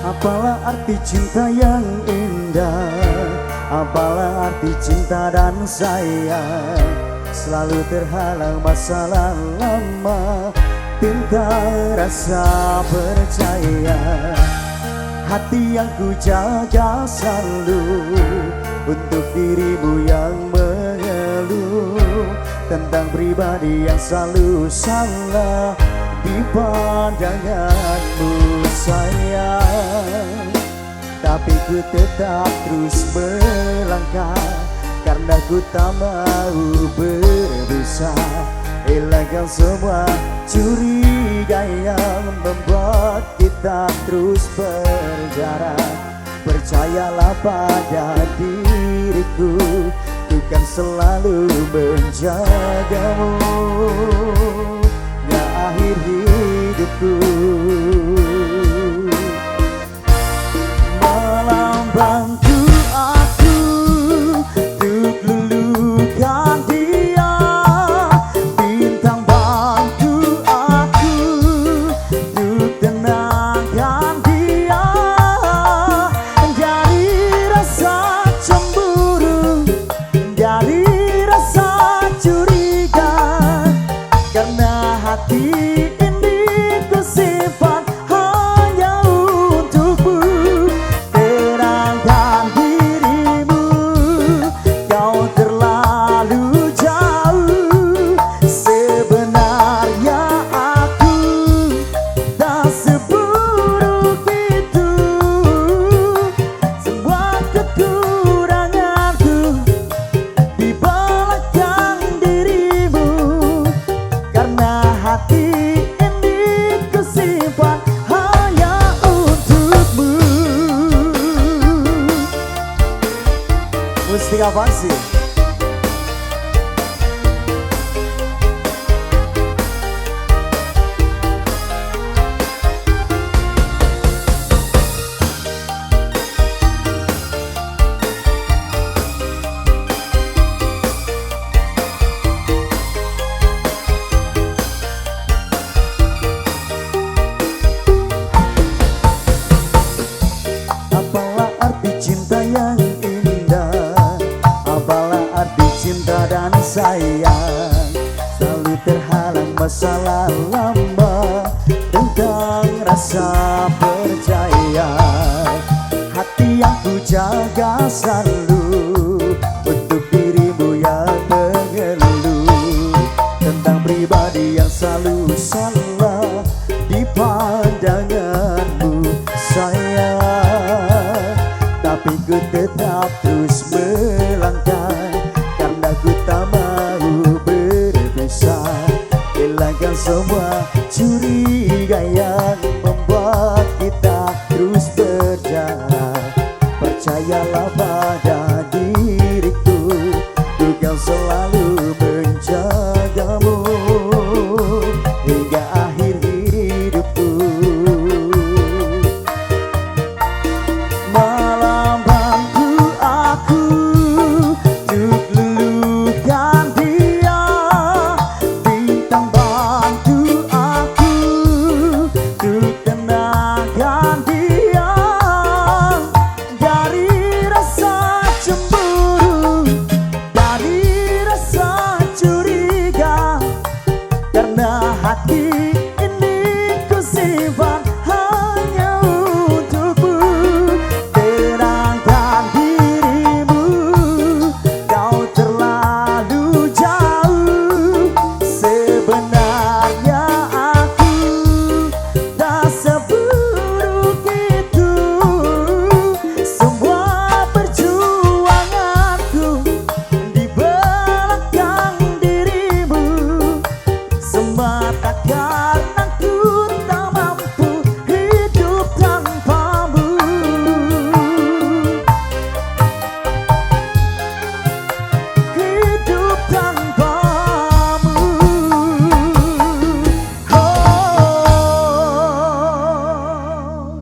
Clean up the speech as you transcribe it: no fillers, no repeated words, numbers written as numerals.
Apalah arti cinta yang indah, apalah arti cinta dan sayang, selalu terhalang masalah lama, tinggal rasa percaya. Hati yang ku jaga selalu untuk dirimu yang mengeluh tentang pribadi yang selalu salah di pandanganmu sayang. Tapi ku tetap terus melangkah karena ku tak mau berusaha hilangkan semua curiga yang membuat kita terus berjarak. Percayalah pada diriku, ku kan selalu menjagamu hingga akhir hidupku. Melambangku aku untuk luluhkan dia, bintang bantu aku untuk tenangkan dia dari rasa cemburu, dari rasa curiga, karena hati ini ku simpan hanya untukmu. Terangkan dirimu, kau terlalu jauh. Sebenarnya aku tak seburuk itu. Semua kekuranganku di belakang dirimu, karena hati ini ku simpan hanya untukmu. Musik apa sih? Apalah arti cinta yang indah, apalah arti cinta dan sayang, selalu terhalang masalah lama tentang rasa percaya. Hati yang ku jaga selalu untuk dirimu yang mengeluh tentang pribadi yang selalu salah di pandanganmu sayang. Tapi ku tetap terus melangkah karena ku tak mau berpisah. Hilangkan semua curiga yang membuat kita terus berjarak. Percayalah pada diriku, ku kan selalu menjagamu hingga akhir hidupku. Melambangku aku untuk luluhkan dia, bintang bantu aku untuk tenangkan dia dari rasa cemburu, dari rasa curiga, karena hati ini ku simpan